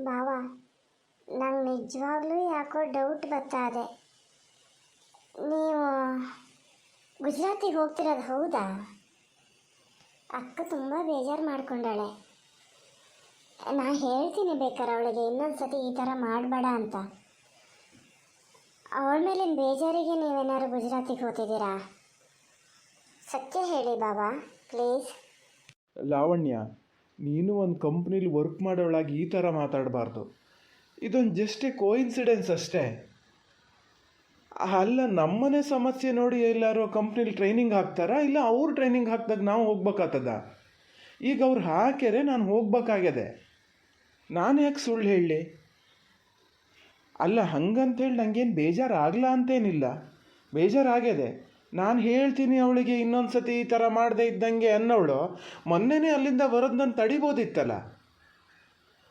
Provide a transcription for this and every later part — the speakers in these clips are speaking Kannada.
ಬಾವ, ನಂಗೆ ನಿಜವಾಗ್ಲೂ ಯಾಕೋ ಡೌಟ್ ಬರ್ತಾ ಇದೆ. ನೀವು ಗುಜರಾತಿಗೆ ಹೋಗ್ತಿರೋದು ಹೌದಾ? ಅಕ್ಕ ತುಂಬ ಬೇಜಾರು ಮಾಡ್ಕೊಂಡಾಳೆ. ನಾ ಹೇಳ್ತೀನಿ ಬೇಕಾರೆ ಅವಳಿಗೆ ಇನ್ನೊಂದು ಸತಿ ಈ ಥರ ಮಾಡಬೇಡ ಅಂತ. ಅವಳ ಮೇಲಿನ ಬೇಜಾರಿಗೆ ನೀವೇನಾದ್ರು ಗುಜರಾತಿಗೆ ಹೋಗ್ತಿದ್ದೀರಾ? ಸತ್ಯ ಹೇಳಿ ಬಾಬಾ ಪ್ಲೀಸ್. ಲಾವಣ್ಯ, ನೀನು ಒಂದು ಕಂಪ್ನೀಲಿ ವರ್ಕ್ ಮಾಡೋಳಾಗಿ ಈ ಥರ ಮಾತಾಡಬಾರ್ದು. ಇದೊಂದು ಜಸ್ಟ್ ಕೋಇನ್ಸಿಡೆನ್ಸ್ ಅಷ್ಟೇ. ಅಲ್ಲ, ನಮ್ಮನೆ ಸಮಸ್ಯೆ ನೋಡಿ ಎಲ್ಲರೂ ಕಂಪ್ನೀಲಿ ಟ್ರೈನಿಂಗ್ ಹಾಕ್ತಾರಾ, ಇಲ್ಲ ಅವ್ರು ಟ್ರೈನಿಂಗ್ ಹಾಕಿದಾಗ ನಾವು ಹೋಗ್ಬೇಕಾಗ್ತದ? ಈಗ ಅವ್ರು ಹಾಕ್ಯಾರೆ, ನಾನು ಹೋಗ್ಬೇಕಾಗ್ಯದೆ. ನಾನು ಯಾಕೆ ಸುಳ್ಳು ಹೇಳಲಿ? ಅಲ್ಲ, ಹಂಗಂತೇಳಿ ನನಗೇನು ಬೇಜಾರಾಗಲ್ಲ ಅಂತೇನಿಲ್ಲ, ಬೇಜಾರಾಗ್ಯದೆ. ನಾನು ಹೇಳ್ತೀನಿ ಅವಳಿಗೆ ಇನ್ನೊಂದು ಸತಿ ಈ ಥರ ಮಾಡದೇ ಇದ್ದಂಗೆ ಅನ್ನೋಳು ಮೊನ್ನೆನೇ ಅಲ್ಲಿಂದ ಬರೋದು ನಾನು ತಡಿಬೋದಿತ್ತಲ್ಲ.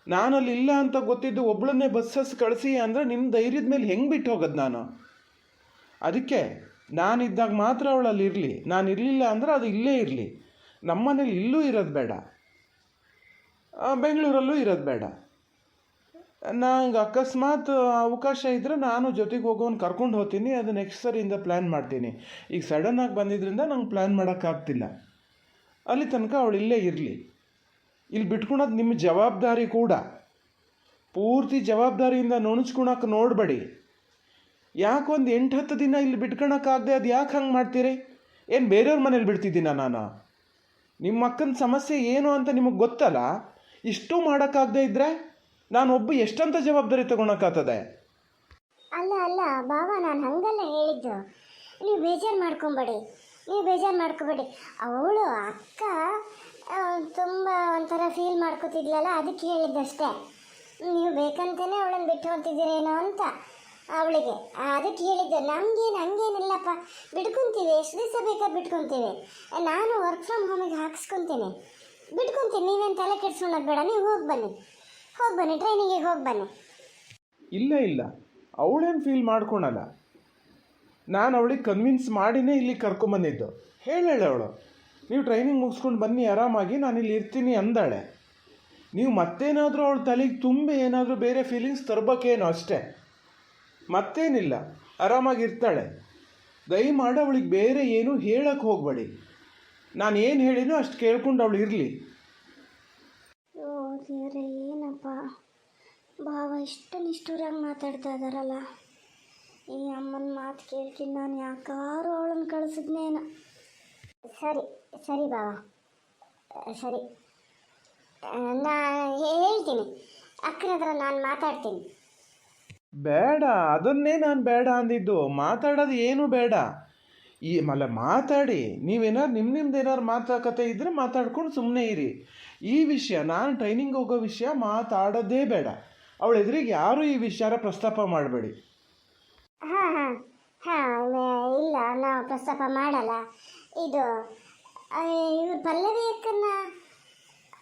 ನಾನಲ್ಲಿ ಇಲ್ಲ ಅಂತ ಗೊತ್ತಿದ್ದು ಒಬ್ಳನ್ನೇ ಬಸ್ಸಸ್ ಕಳಿಸಿ ಅಂದರೆ ನಿಮ್ಮ ಧೈರ್ಯದ ಮೇಲೆ ಹೆಂಗೆ ಬಿಟ್ಟು ಹೋಗೋದು ನಾನು? ಅದಕ್ಕೆ ನಾನಿದ್ದಾಗ ಮಾತ್ರ ಅವಳಲ್ಲಿ ಇರಲಿ, ನಾನು ಇರಲಿಲ್ಲ ಅಂದ್ರೆ ಅದು ಇಲ್ಲೇ ಇರಲಿ. ನಮ್ಮನೇಲಿ ಇಲ್ಲೂ ಇರೋದು ಬೇಡ, ಬೆಂಗಳೂರಲ್ಲೂ ಇರೋದು ಬೇಡ. ನಂಗೆ ಅಕಸ್ಮಾತ್ ಅವಕಾಶ ಇದ್ದರೆ ನಾನು ಜೊತೆಗೆ ಹೋಗೋನು ಕರ್ಕೊಂಡು ಹೋಗ್ತೀನಿ. ಅದು ನೆಕ್ಸ್ಟ್ ಸರಿಯಿಂದ ಪ್ಲ್ಯಾನ್ ಮಾಡ್ತೀನಿ. ಈಗ ಸಡನ್ನಾಗಿ ಬಂದಿದ್ದರಿಂದ ನಂಗೆ ಪ್ಲ್ಯಾನ್ ಮಾಡೋಕ್ಕಾಗ್ತಿಲ್ಲ. ಅಲ್ಲಿ ತನಕ ಅವಳು ಇಲ್ಲೇ ಇರಲಿ. ಇಲ್ಲಿ ಬಿಟ್ಕೊಳೋದು ನಿಮ್ಮ ಜವಾಬ್ದಾರಿ ಕೂಡ. ಪೂರ್ತಿ ಜವಾಬ್ದಾರಿಯಿಂದ ನುಣುಚ್ಕೊಳಕ್ಕೆ ನೋಡಬೇಡಿ. ಯಾಕೊಂದು 8-10 ದಿನ ಇಲ್ಲಿ ಬಿಟ್ಕೊಳಕ್ಕಾಗದೆ ಅದು ಯಾಕೆ ಹಂಗೆ ಮಾಡ್ತೀರಿ? ಏನು ಬೇರೆಯವ್ರ ಮನೇಲಿ ಬಿಡ್ತಿದ್ದೀನ ನಾನು? ನಿಮ್ಮ ಅಕ್ಕನ ಸಮಸ್ಯೆ ಏನು ಅಂತ ನಿಮಗೆ ಗೊತ್ತಲ್ಲ. ಇಷ್ಟು ಮಾಡೋಕ್ಕಾಗದೇ ಇದ್ದರೆ ನಾನೊಬ್ಬ ಎಷ್ಟಂತ ಜವಾಬ್ದಾರಿ ತೊಗೊಳಕ್ಕಾಗ್ತದೆ? ಅಲ್ಲ ಅಲ್ಲ ಬಾವ, ನಾನು ಹಂಗಲ್ಲ ಹೇಳಿದ್ದು. ನೀವು ಬೇಜಾರು ಮಾಡ್ಕೊಬೇಡಿ. ಅವಳು ಅಕ್ಕ ತುಂಬ ಒಂಥರ ಫೀಲ್ ಮಾಡ್ಕೋತಿದ್ಲಲ್ಲ, ಅದಕ್ಕೆ ಹೇಳಿದ್ದಷ್ಟೇ. ನೀವು ಬೇಕಂತಲೇ ಅವಳನ್ನು ಬಿಟ್ಟು ಹೋಗ್ತಿದ್ದೀರೇನೋ ಅಂತ ಅವಳಿಗೆ, ಅದಕ್ಕೆ ಹೇಳಿದ್ದು. ಹಂಗೇನಿಲ್ಲಪ್ಪ, ಬಿಟ್ಕೊತೀವಿ. ಎಷ್ಟು ದಿವಸ ಬೇಕಾದ್ರೆ ಬಿಟ್ಕೊತೀವಿ. ನಾನು ವರ್ಕ್ ಫ್ರಮ್ ಹೋಮಿಗೆ ಹಾಕ್ಸ್ಕೊತೀನಿ, ಬಿಟ್ಕೊತೀನಿ. ನೀವೇನು ತಲೆ ಕೆಡ್ಸ್ಕೊಳೋದು ಬೇಡ. ನೀವು ಹೋಗಿ ಬನ್ನಿ, ಟ್ರೈನಿಂಗಿಗೆ ಹೋಗಿ ಬನ್ನಿ. ಇಲ್ಲ, ಅವಳೇನು ಫೀಲ್ ಮಾಡ್ಕೊಳಲ್ಲ. ನಾನು ಅವಳಿಗೆ ಕನ್ವಿನ್ಸ್ ಮಾಡಿನೇ ಇಲ್ಲಿಗೆ ಕರ್ಕೊಂಬಂದಿದ್ದು. ಹೇಳೇಳೆ ಅವಳು, ನೀವು ಟ್ರೈನಿಂಗ್ ಮುಗಿಸ್ಕೊಂಡು ಬನ್ನಿ ಆರಾಮಾಗಿ, ನಾನು ಇಲ್ಲಿ ಇರ್ತೀನಿ ಅಂದಾಳೆ. ನೀವು ಮತ್ತೇನಾದರೂ ಅವಳ ತಲೆಗೆ ತುಂಬಿ ಏನಾದರೂ ಬೇರೆ ಫೀಲಿಂಗ್ಸ್ ತರಬೇಕೇನೋ ಅಷ್ಟೇ, ಮತ್ತೇನಿಲ್ಲ. ಆರಾಮಾಗಿರ್ತಾಳೆ. ದಯಮಾಡಿ ಅವಳಿಗೆ ಬೇರೆ ಏನೂ ಹೇಳಕ್ಕೆ ಹೋಗಬೇಡಿ. ನಾನು ಏನು ಹೇಳಿನೋ ಅಷ್ಟು ಕೇಳ್ಕೊಂಡು ಅವಳು ಇರಲಿ. ಓ ದೇವರೇ, ಏನಪ್ಪ ಭಾವ ಇಷ್ಟು ನಿಷ್ಠುರಾಗಿ ಮಾತಾಡ್ತಾ ಇದ್ದಾರಲ್ಲ. ಈ ಅಮ್ಮನ ಮಾತು ಕೇಳ್ತೀನಿ ನಾನು, ಯಾಕಾರು ಅವಳನ್ನು ಕಳಿಸಿದ್ನೇನ. ಸರಿ ಬಾವ, ಸರಿ. ನಾನು ಹೇಳ್ತೀನಿ, ಅಕ್ಕನ ಹತ್ರ ನಾನು ಮಾತಾಡ್ತೀನಿ. ಬೇಡ, ಅದನ್ನೇ ನಾನು ಬೇಡ ಅಂದಿದ್ದು. ಮಾತಾಡೋದು ಏನೂ ಬೇಡ. ಮಾತಾಡಿ, ನೀವೇನಾದ್ರು ನಿಮ್ದೇನಾದ್ರು ಮಾತಾಕತೆ ಇದ್ದರೆ ಮಾತಾಡ್ಕೊಂಡು ಸುಮ್ಮನೆ ಇರಿ. ಈ ವಿಷಯ, ನಾನು ಟ್ರೈನಿಂಗ್ ಹೋಗೋ ವಿಷಯ ಮಾತಾಡೋದೇ ಬೇಡ. ಅವಳ ಎದುರಿಗೆ ಯಾರೂ ಈ ವಿಚಾರ ಪ್ರಸ್ತಾಪ ಮಾಡಬೇಡಿ. ಹಾಂ ಇಲ್ಲ, ನಾವು ಪ್ರಸ್ತಾಪ ಮಾಡಲ್ಲ. ಇದು ಇವ್ರು ಪಲ್ಲವಿ ಅಕ್ಕನ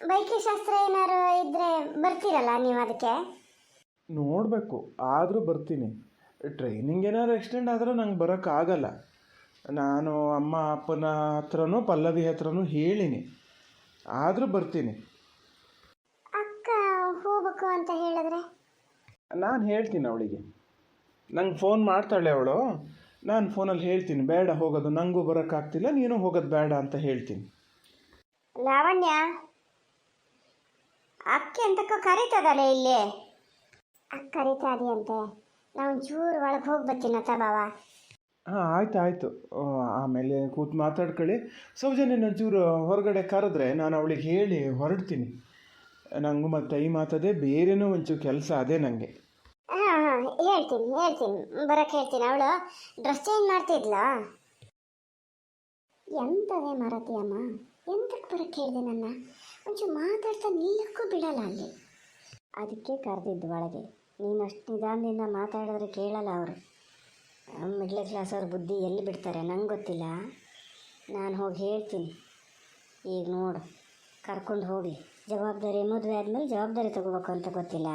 ವೈದ್ಯಶಾಸ್ತ್ರ ಏನಾರು ಇದ್ದರೆ ಬರ್ತೀರಲ್ಲ ನೀವು? ಅದಕ್ಕೆ ನೋಡಬೇಕು, ಆದರೂ ಬರ್ತೀನಿ. ಟ್ರೈನಿಂಗ್ ಏನಾದ್ರು ಎಕ್ಸ್ಟೆಂಡ್ ಆದರೆ ನಂಗೆ ಬರೋಕ್ಕಾಗಲ್ಲ. ನಾನು ಅಮ್ಮ ಅಪ್ಪನ ಹತ್ರನೂ ಪಲ್ಲವಿ ಹತ್ರನೂ ಹೇಳಿನಿ, ಆದರೂ ಬರ್ತೀನಿ. ಅಕ್ಕ ಹೋಗ್ಬೇಕು ಅಂತ ಹೇಳಿದ್ರೆ ನಾನು ಹೇಳ್ತೀನಿ ಅವಳಿಗೆ. ನಂಗೆ ಫೋನ್ ಮಾಡ್ತಾಳೆ ಅವಳು, ನಾನು ಫೋನಲ್ಲಿ ಹೇಳ್ತೀನಿ ಬೇಡ ಹೋಗೋದು, ನನಗೂ ಬರೋಕ್ಕಾಗ್ತಿಲ್ಲ, ನೀನು ಹೋಗೋದು ಬೇಡ ಅಂತ ಹೇಳ್ತೀನಿ. ಲಾವಣ್ಯ, ಅಕ್ಕೆ ಅಂತಕ್ಕ ಕರೀತದಲ್ಲ ಇಲ್ಲಿ. ಅಕ್ಕ ಕರೀತಾ ಇದೆಯಂತೆ, ನಾವು ಚೂರು ಒಳಗೆ ಹೋಗಿ ಬರ್ತೀನತ್ತ ಬಾವ. ಹಾಂ, ಆಯಿತು. ಆಮೇಲೆ ಕೂತು ಮಾತಾಡ್ಕೊಳ್ಳಿ. ಸೌಜನ್ಯನ ಚೂರು ಹೊರಗಡೆ ಕರೆದ್ರೆ ನಾನು ಅವಳಿಗೆ ಹೇಳಿ ಹೊರಡ್ತೀನಿ. ನನಗೂ ಮತ್ತು ಈ ಮಾತದೇ, ಬೇರೆನೂ ಒಂಚೂರು ಕೆಲಸ ಅದೇ ನನಗೆ. ಹಾಂ ಹೇಳ್ತೀನಿ ಬರೋಕ್ಕೆ ಹೇಳ್ತೀನಿ. ಅವಳು ಡ್ರೆಸ್ ಚೇಂಜ್ ಮಾಡ್ತಿದ್ಲ. ಎಂಥದೇ ಮಾರತಿಯಮ್ಮ, ಎಂತಕ್ಕೆ ಬರೋಕ್ಕೆ ಹೇಳಿದೆ ನನ್ನ? ಒಂಚೂರು ಮಾತಾಡ್ತಾ ನಿಲ್ಲಕ್ಕೂ ಬಿಡಲ್ಲ ಅಲ್ಲಿ. ಅದಕ್ಕೆ ಕರೆದಿದ್ದು ಒಳಗೆ. ನೀನು ಅಷ್ಟು ನಿಧಾನದಿಂದ ಮಾತಾಡಿದ್ರೆ ಕೇಳಲ್ಲ ಅವರು. ಮಿಡ್ಲ್ ಕ್ಲಾಸ್ ಅವ್ರ ಬುದ್ಧಿ ಎಲ್ಲಿ ಬಿಡ್ತಾರೆ ನಂಗೆ ಗೊತ್ತಿಲ್ಲ. ನಾನು ಹೋಗಿ ಹೇಳ್ತೀನಿ. ಈಗ ನೋಡು, ಕರ್ಕೊಂಡು ಹೋಗಿ. ಜವಾಬ್ದಾರಿ ಮದುವೆ ಆದಮೇಲೆ ಜವಾಬ್ದಾರಿ ತಗೋಬೇಕು ಅಂತ ಗೊತ್ತಿಲ್ಲ.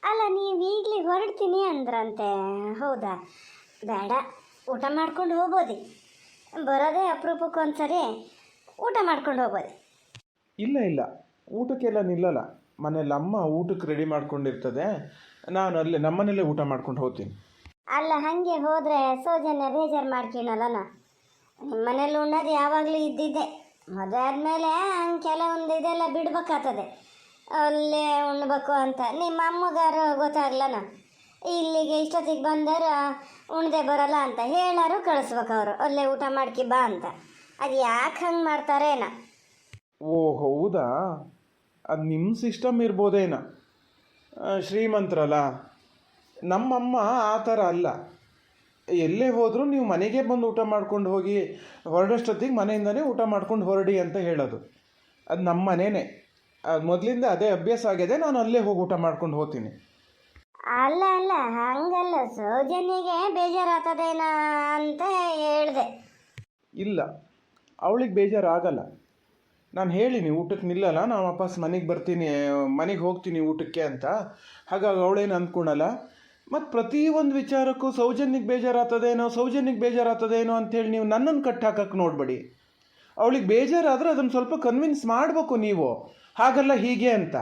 ಅಲ್ಲ, ನೀವು ಈಗಲೇ ಹೊರಡ್ತೀನಿ ಅಂದ್ರಂತೆ, ಹೌದಾ? ಬೇಡ, ಊಟ ಮಾಡ್ಕೊಂಡು ಹೋಗ್ಬೋದು. ಬರೋದೇ ಅಪರೂಪಕ್ಕೆ ಒಂದ್ಸರಿ ಊಟ ಮಾಡ್ಕೊಂಡು ಹೋಗ್ಬೋದು. ಇಲ್ಲ, ಊಟಕ್ಕೆಲ್ಲ ನಿಲ್ಲಲ್ಲ. ಮನೇಲಿ ಅಮ್ಮ ಊಟಕ್ಕೆ ರೆಡಿ ಮಾಡ್ಕೊಂಡಿರ್ತದೆ, ನಾನು ಅಲ್ಲೇ ನಮ್ಮನೇಲೇ ಊಟ ಮಾಡ್ಕೊಂಡು ಹೋಗ್ತೀನಿ. ಅಲ್ಲ ಹಾಗೆ ಹೋದರೆ ಸೌಜನ್ಯ ಬೇಜಾರು ಮಾಡ್ತೀನಲ್ಲ ನಿಮ್ಮ ಮನೇಲಿ ಉಣ್ಣೋದು ಯಾವಾಗಲೂ ಇದ್ದಿದ್ದೆ. ಮದುವೆ ಆದಮೇಲೆ ಹಂಗೆ ಕೆಲವೊಂದು ಇದೆಲ್ಲ ಬಿಡ್ಬೇಕಾಗ್ತದೆ, ಅಲ್ಲೇ ಉಣ್ಬೇಕು ಅಂತ. ನಿಮ್ಮ ಅಮ್ಮಗಾರು ಗೊತ್ತಾಗ್ಲನ ಇಲ್ಲಿಗೆ ಇಷ್ಟೊತ್ತಿಗೆ ಬಂದರೆ ಉಣ್ದೆ ಬರೋಲ್ಲ ಅಂತ ಹೇಳಾರು ಕಳಿಸ್ಬೇಕು ಅವರು, ಅಲ್ಲೇ ಊಟ ಮಾಡ್ಕಿ ಬಾ ಅಂತ. ಅದು ಯಾಕೆ ಹಂಗೆ ಮಾಡ್ತಾರೇನ? ಓ ಹೌದಾ, ಅದು ನಿಮ್ಮ ಸಿಸ್ಟಮ್ ಇರ್ಬೋದೇನ, ಶ್ರೀಮಂತರಲ್ಲ. ನಮ್ಮಮ್ಮ ಆ ಥರ ಅಲ್ಲ. ಎಲ್ಲೇ ಹೋದರೂ ನೀವು ಮನೆಗೆ ಬಂದು ಊಟ ಮಾಡ್ಕೊಂಡು ಹೋಗಿ, ಹೊರಡೋಷ್ಟೊತ್ತಿಗೆ ಮನೆಯಿಂದನೇ ಊಟ ಮಾಡ್ಕೊಂಡು ಹೊರಡಿ ಅಂತ ಹೇಳೋದು. ಅದು ನಮ್ಮ ಮನೆಯೇ, ಅದು ಮೊದಲಿಂದ ಅದೇ ಅಭ್ಯಾಸ ಆಗಿದೆ. ನಾನು ಅಲ್ಲೇ ಹೋಗಿ ಊಟ ಮಾಡ್ಕೊಂಡು ಹೋಗ್ತೀನಿ. ಅಲ್ಲ ಅಲ್ಲ ಹಂಗಲ್ಲ, ಸೌಜನ್ಯಗೆ ಬೇಜಾರಾಗ್ತದೇನ ಅಂತ ಹೇಳಿದೆ. ಇಲ್ಲ, ಅವಳಿಗೆ ಬೇಜಾರಾಗಲ್ಲ. ನಾನು ಹೇಳಿನಿ ಊಟಕ್ಕೆ ನಿಲ್ಲಲ್ಲ, ನಾನು ವಾಪಸ್ ಮನೆಗೆ ಬರ್ತೀನಿ, ಮನೆಗೆ ಹೋಗ್ತೀನಿ ಊಟಕ್ಕೆ ಅಂತ. ಹಾಗಾಗಿ ಅವಳೇನು ಅಂದ್ಕೊಳಲ್ಲ. ಮತ್ತು ಪ್ರತಿಯೊಂದು ವಿಚಾರಕ್ಕೂ ಸೌಜನ್ಯಕ್ಕೆ ಬೇಜಾರಾಗ್ತದೇನೋ ಅಂಥೇಳಿ ನೀವು ನನ್ನನ್ನು ಕಟ್ಟಿ ಹಾಕಕ್ಕೆ ನೋಡಬೇಡಿ. ಅವಳಿಗೆ ಬೇಜಾರಾದರೆ ಅದನ್ನು ಸ್ವಲ್ಪ ಕನ್ವಿನ್ಸ್ ಮಾಡಬೇಕು ನೀವು, ಹಾಗಲ್ಲ ಹೀಗೆ ಅಂತ.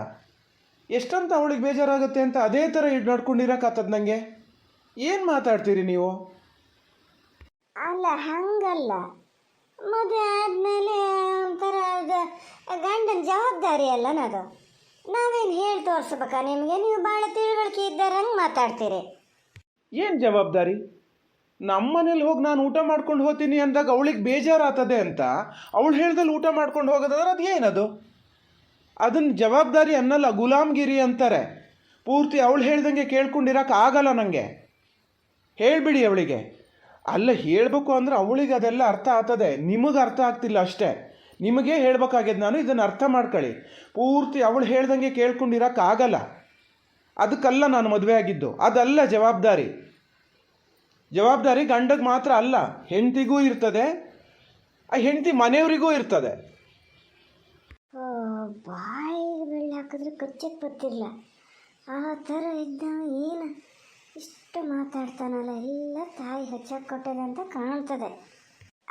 ಎಷ್ಟಂತ ಅವಳಿಗೆ ಬೇಜಾರಾಗುತ್ತೆ ಅಂತ ಅದೇ ಥರ ನಡ್ಕೊಂಡಿರೋಕ್ಕಾಗ್ತದೆ ನನಗೆ. ಏನು ಮಾತಾಡ್ತೀರಿ ನೀವು? ಅಲ್ಲ ಹಂಗಲ್ಲ, ಮದುವೆ ಆದಮೇಲೆ ಒಂಥರ ಗಂಡನ ಜವಾಬ್ದಾರಿ ಅಲ್ಲ ಅದು. ನಾವೇನು ಹೇಳಿ ತೋರಿಸ್ಬೇಕಾ ನಿಮಗೆ? ನೀವು ಭಾಳ ತಿಳುವಳಿಕೆ ಇದ್ದಾರಂಗೆ ಮಾತಾಡ್ತೀರಿ. ಏನು ಜವಾಬ್ದಾರಿ? ನಮ್ಮ ಮನೇಲಿ ಹೋಗಿ ನಾನು ಊಟ ಮಾಡ್ಕೊಂಡು ಹೋಗ್ತೀನಿ ಅಂದಾಗ ಅವಳಿಗೆ ಬೇಜಾರಾಗ್ತದೆ ಅಂತ ಅವಳು ಹೇಳ್ದಲ್ಲಿ ಊಟ ಮಾಡ್ಕೊಂಡು ಹೋಗೋದಾದ್ರೆ ಅದು ಏನದು? ಅದನ್ನು ಜವಾಬ್ದಾರಿ ಅನ್ನಲ್ಲ, ಗುಲಾಮ್ಗಿರಿ ಅಂತಾರೆ. ಪೂರ್ತಿ ಅವಳು ಹೇಳ್ದಂಗೆ ಕೇಳ್ಕೊಂಡಿರೋಕೆ ಆಗಲ್ಲ ನನಗೆ. ಹೇಳಿಬಿಡಿ ಅವಳಿಗೆ. ಅಲ್ಲ, ಹೇಳಬೇಕು ಅಂದರೆ ಅವಳಿಗೆ ಅದೆಲ್ಲ ಅರ್ಥ ಆಗ್ತದೆ, ನಿಮಗೆ ಅರ್ಥ ಆಗ್ತಿಲ್ಲ ಅಷ್ಟೇ. ನಿಮಗೇ ಹೇಳ್ಬೇಕಾಗ್ಯದ. ನಾನು ಇದನ್ನು ಅರ್ಥ ಮಾಡ್ಕೊಳ್ಳಿ. ಪೂರ್ತಿ ಅವಳು ಹೇಳ್ದಂಗೆ ಕೇಳ್ಕೊಂಡಿರೋಕೆ ಆಗಲ್ಲ. ಅದಕ್ಕಲ್ಲ ನಾನು ಮದುವೆ ಆಗಿದ್ದು. ಅದಲ್ಲ ಜವಾಬ್ದಾರಿ. ಜವಾಬ್ದಾರಿ ಗಂಡಗೆ ಮಾತ್ರ ಅಲ್ಲ, ಹೆಂಡತಿಗೂ ಇರ್ತದೆ, ಆ ಹೆಂಡತಿ ಮನೆಯವರಿಗೂ ಇರ್ತದೆ. ಬಾಯಿ ಬೆಳ್ಳಿ ಹಾಕಿದ್ರೆ ಕಚ್ಚಕ್ಕೆ ಗೊತ್ತಿಲ್ಲ, ಆ ಥರ ಇದ್ದ ಏನು ಇಷ್ಟು ಮಾತಾಡ್ತಾನಲ್ಲ, ಎಲ್ಲ ತಾಯಿ ಹೆಚ್ಚಾಗಿ ಕೊಟ್ಟದೆ ಅಂತ ಕಾಣ್ತದೆ.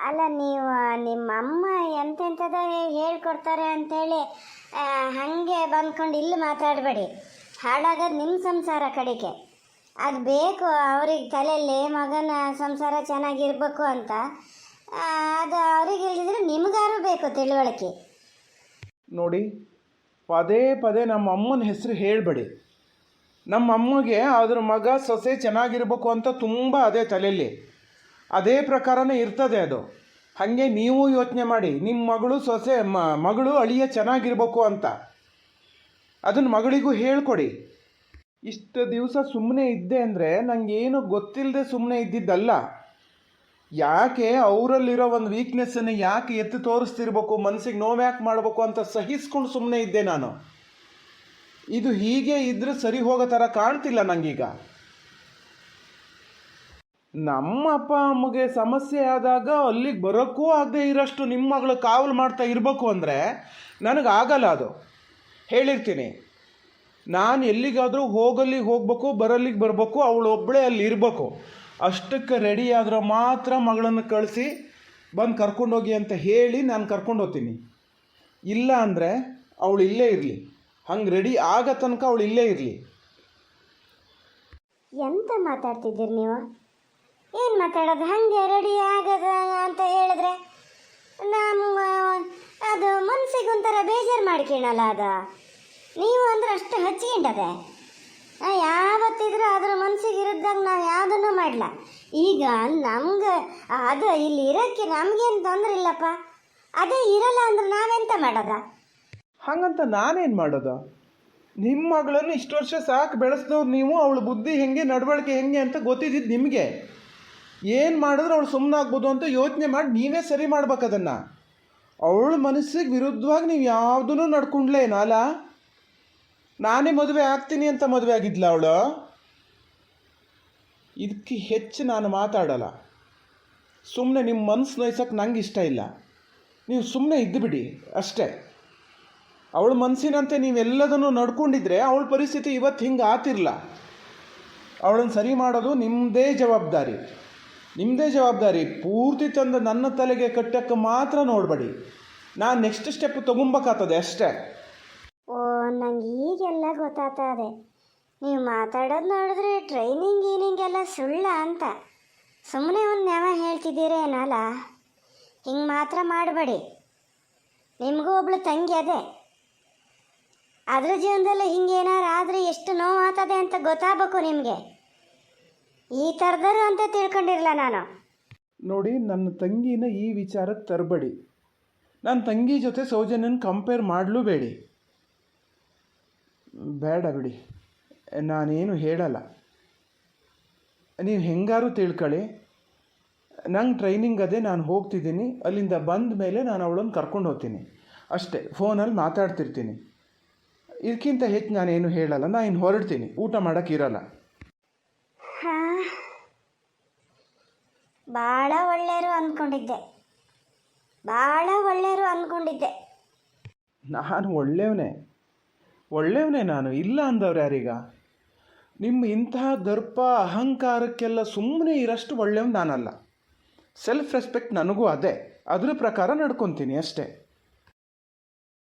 ಅಲ್ಲ, ನೀವು ನಿಮ್ಮ ಅಮ್ಮ ಎಂತೆಂಥದ್ದು ಹೇಳ್ಕೊಡ್ತಾರೆ ಅಂಥೇಳಿ ಹಾಗೆ ಬಂದ್ಕೊಂಡು ಇಲ್ಲಿ ಮಾತಾಡಬೇಡಿ. ಹಾಳಾಗೋದು ನಿಮ್ಮ ಸಂಸಾರ ಕಡೆಗೆ. ಅದು ಬೇಕು ಅವ್ರಿಗೆ ತಲೆಯಲ್ಲಿ, ಮಗನ ಸಂಸಾರ ಚೆನ್ನಾಗಿರ್ಬೇಕು ಅಂತ. ಅದು ಅವ್ರಿಗೆ ಇಲ್ದಿದ್ರೆ ನಿಮಗಾರು ಬೇಕು ತಿಳುವಳಿಕೆ. ನೋಡಿ, ಪದೇ ಪದೇ ನಮ್ಮ ಅಮ್ಮನ ಹೆಸರು ಹೇಳಬೇಡಿ. ನಮ್ಮ ಅಮ್ಮಗೆ ಅದ್ರ ಮಗ ಸೊಸೆ ಚೆನ್ನಾಗಿರ್ಬೇಕು ಅಂತ ತುಂಬ ಅದೇ ತಲೆಯಲ್ಲಿ, ಅದೇ ಪ್ರಕಾರನೇ ಇರ್ತದೆ ಅದು. ಹಾಗೆ ನೀವು ಯೋಚನೆ ಮಾಡಿ, ನಿಮ್ಮ ಮಗಳು ಸೊಸೆ ಮಗಳು ಅಳಿಯ ಚೆನ್ನಾಗಿರ್ಬೇಕು ಅಂತ ಅದನ್ನು ಮಗಳಿಗೂ ಹೇಳ್ಕೊಡಿ. ಇಷ್ಟು ದಿವಸ ಸುಮ್ಮನೆ ಇದ್ದೆ ಅಂದರೆ ನನಗೇನು ಗೊತ್ತಿಲ್ಲದೆ ಸುಮ್ಮನೆ ಇದ್ದಿದ್ದಲ್ಲ. ಯಾಕೆ ಅವರಲ್ಲಿರೋ ಒಂದು ವೀಕ್ನೆಸ್ಸನ್ನು ಯಾಕೆ ಎತ್ತಿ ತೋರಿಸ್ತಿರ್ಬೇಕು, ಮನಸ್ಸಿಗೆ ನೋವ್ಯಾಕೆ ಮಾಡಬೇಕು ಅಂತ ಸಹಿಸ್ಕೊಂಡು ಸುಮ್ಮನೆ ಇದ್ದೆ ನಾನು. ಇದು ಹೀಗೆ ಇದ್ರೆ ಸರಿ ಹೋಗೋ ಥರ ಕಾಣ್ತಿಲ್ಲ ನನಗೀಗ. ನಮ್ಮ ಅಪ್ಪ ಅಮ್ಮಗೆ ಸಮಸ್ಯೆ ಆದಾಗ ಅಲ್ಲಿಗೆ ಬರೋಕ್ಕೂ ಆಗದೆ ಇರೋಷ್ಟು ನಿಮ್ಮ ಮಗಳು ಕಾವಲು ಮಾಡ್ತಾ ಇರಬೇಕು ಅಂದರೆ ನನಗಾಗಲ್ಲ. ಅದು ಹೇಳಿರ್ತೀನಿ. ನಾನು ಎಲ್ಲಿಗಾದರೂ ಹೋಗಬೇಕು, ಬರಲ್ಲಿಗೆ ಬರಬೇಕು, ಅವಳು ಒಬ್ಬಳೇ ಅಲ್ಲಿ ಇರಬೇಕು. ಅಷ್ಟಕ್ಕೆ ರೆಡಿ ಆದ್ರೆ ಮಾತ್ರ ಮಗಳನ್ನು ಕಳಿಸಿ ಬಂದು ಕರ್ಕೊಂಡೋಗಿ ಅಂತ ಹೇಳಿ ನಾನು ಕರ್ಕೊಂಡು ಹೋಗ್ತೀನಿ. ಇಲ್ಲ ಅಂದರೆ ಅವಳು ಇಲ್ಲೇ ಇರಲಿ, ಹಂಗೆ ರೆಡಿ ಆಗೋ ತನಕ ಅವಳು ಇಲ್ಲೇ ಇರಲಿ. ಎಂತ ಮಾತಾಡ್ತಿದ್ದೀರಿ ನೀವು? ಏನು ಮಾತಾಡೋದು? ಹಾಗೆ ರೆಡಿ ಆಗದ ಅಂತ ಹೇಳಿದ್ರೆ ನಮ್ಮ ಅದು ಮನಸ್ಸಿಗೆ ಒಂಥರ ಬೇಜಾರು ಮಾಡ್ಕೊಳ್ಳಲ್ಲ. ಅದು ನೀವು ಅಂದ್ರೆ ಅಷ್ಟು ಹಚ್ಕೊಂಡದೆ. ಯಾವತ್ತಿದ್ರೂ ಅದ್ರ ಮನಸ್ಸಿಗೆ ಇರಿದ್ದಾಗ ನಾವು ಯಾವುದನ್ನು ಮಾಡಲ್ಲ. ಈಗ ನಮ್ಗೆ ಅದು ಇಲ್ಲಿ ಇರೋಕ್ಕೆ ನಮಗೇನು ತೊಂದರೆ ಇಲ್ಲಪ್ಪ, ಅದೇ ಇರಲ್ಲ ಅಂದ್ರೆ ನಾವೆಂತ ಮಾಡೋದ? ಹಾಗಂತ ನಾನೇನು ಮಾಡೋದು? ನಿಮ್ಮ ಮಗಳನ್ನು ಇಷ್ಟು ವರ್ಷ ಸಾಕು ಬೆಳೆಸಿದವ್ರು ನೀವು. ಅವಳು ಬುದ್ಧಿ ಹೆಂಗೆ, ನಡವಳಿಕೆ ಹೆಂಗೆ ಅಂತ ಗೊತ್ತಿದ್ದಿದ್ದು ನಿಮಗೆ. ಏನು ಮಾಡಿದ್ರೆ ಅವಳು ಸುಮ್ಮನಾಗ್ಬೋದು ಅಂತ ಯೋಚನೆ ಮಾಡಿ ನೀವೇ ಸರಿ ಮಾಡ್ಬೇಕು ಅದನ್ನು. ಅವಳ ಮನಸ್ಸಿಗೆ ವಿರುದ್ಧವಾಗಿ ನೀವು ಯಾವುದೂ ನಡ್ಕೊಂಡ್ಲೇನಲ್ಲ. ನಾನೇ ಮದುವೆ ಆಗ್ತೀನಿ ಅಂತ ಮದುವೆ ಆಗಿದ್ಲ ಅವಳು. ಇದಕ್ಕೆ ಹೆಚ್ಚು ನಾನು ಮಾತಾಡಲ್ಲ. ಸುಮ್ಮನೆ ನಿಮ್ಮ ಮನಸ್ಸು ನೋಯ್ಸೋಕ್ಕೆ ನಂಗೆ ಇಷ್ಟ ಇಲ್ಲ. ನೀವು ಸುಮ್ಮನೆ ಇದ್ದುಬಿಡಿ ಅಷ್ಟೇ. ಅವಳ ಮನಸ್ಸಿನಂತೆ ನೀವೆಲ್ಲದನ್ನು ನಡ್ಕೊಂಡಿದ್ರೆ ಅವಳ ಪರಿಸ್ಥಿತಿ ಇವತ್ತು ಹಿಂಗೆ ಆತಿರಲ್ಲ. ಅವಳನ್ನು ಸರಿ ಮಾಡೋದು ನಿಮ್ಮದೇ ಜವಾಬ್ದಾರಿ. ಪೂರ್ತಿ ತಂದು ನನ್ನ ತಲೆಗೆ ಕಟ್ಟಕ್ಕೆ ಮಾತ್ರ ನೋಡಬೇಡಿ. ನಾನು ನೆಕ್ಸ್ಟ್ ಸ್ಟೆಪ್ ತೊಗೊಬೇಕಾಗ್ತದೆ ಅಷ್ಟೇ. ಓ, ನಂಗೆ ಈಗೆಲ್ಲ ಗೊತ್ತಾಗ್ತದೆ. ನೀವು ಮಾತಾಡೋದು ನೋಡಿದ್ರೆ ಟ್ರೈನಿಂಗ್ ಗೀನಿಂಗ್ ಎಲ್ಲ ಸುಳ್ಳ ಅಂತ. ಸುಮ್ಮನೆ ಒಂದು ನ್ಯಾವ ಹೇಳ್ತಿದ್ದೀರೇನಲ್ಲ. ಹಿಂಗೆ ಮಾತ್ರ ಮಾಡಬೇಡಿ. ನಿಮಗೂ ಒಬ್ಳು ತಂಗಿ ಅದೇ. ಅದ್ರ ಜೀವನದಲ್ಲಿ ಹಿಂಗೇನಾರು ಆದರೆ ಎಷ್ಟು ನೋವು ಆಗ್ತದೆ ಅಂತ ಗೊತ್ತಾಗಬೇಕು ನಿಮಗೆ. ಈ ಥರದರು ಅಂತ ತಿಳ್ಕೊಂಡಿರಲ್ಲ ನಾನು. ನೋಡಿ, ನನ್ನ ತಂಗಿನ ಈ ವಿಚಾರಕ್ಕೆ ತರಬೇಡಿ. ನನ್ನ ತಂಗಿ ಜೊತೆ ಸೌಜನ್ಯನ ಕಂಪೇರ್ ಮಾಡಲೂಬೇಡಿ. ಬೇಡ ಬಿಡಿ, ನಾನೇನು ಹೇಳಲ್ಲ. ನೀವು ಹೆಂಗಾರು ತಿಳ್ಕೊಳ್ಳಿ. ನಂಗೆ ಟ್ರೈನಿಂಗ್ ಅದೇ, ನಾನು ಹೋಗ್ತಿದ್ದೀನಿ. ಅಲ್ಲಿಂದ ಬಂದ ಮೇಲೆ ನಾನು ಅವಳನ್ನು ಕರ್ಕೊಂಡು ಹೋಗ್ತೀನಿ ಅಷ್ಟೇ. ಫೋನಲ್ಲಿ ಮಾತಾಡ್ತಿರ್ತೀನಿ. ಇದಕ್ಕಿಂತ ಹೆಚ್ಚು ನಾನೇನು ಹೇಳಲ್ಲ. ನಾನು ಇನ್ನು ಹೊರಡ್ತೀನಿ, ಊಟ ಮಾಡೋಕ್ಕಿರಲ್ಲ. ಹಾಂ, ಭಾಳ ಒಳ್ಳೆಯರು ಅಂದ್ಕೊಂಡಿದ್ದೆ. ನಾನು ಒಳ್ಳೆಯವನೇ ನಾನು, ಇಲ್ಲ ಅಂದವ್ರು ಯಾರೀಗ? ನಿಮ್ಮ ಇಂತಹ ದರ್ಪ ಅಹಂಕಾರಕ್ಕೆಲ್ಲ ಸುಮ್ಮನೆ ಇರೋಷ್ಟು ಒಳ್ಳೆಯವನು ನಾನಲ್ಲ. ಸೆಲ್ಫ್ ರೆಸ್ಪೆಕ್ಟ್ ನನಗೂ ಅದೇ. ಅದ್ರ ಪ್ರಕಾರ ನಡ್ಕೊತೀನಿ ಅಷ್ಟೇ.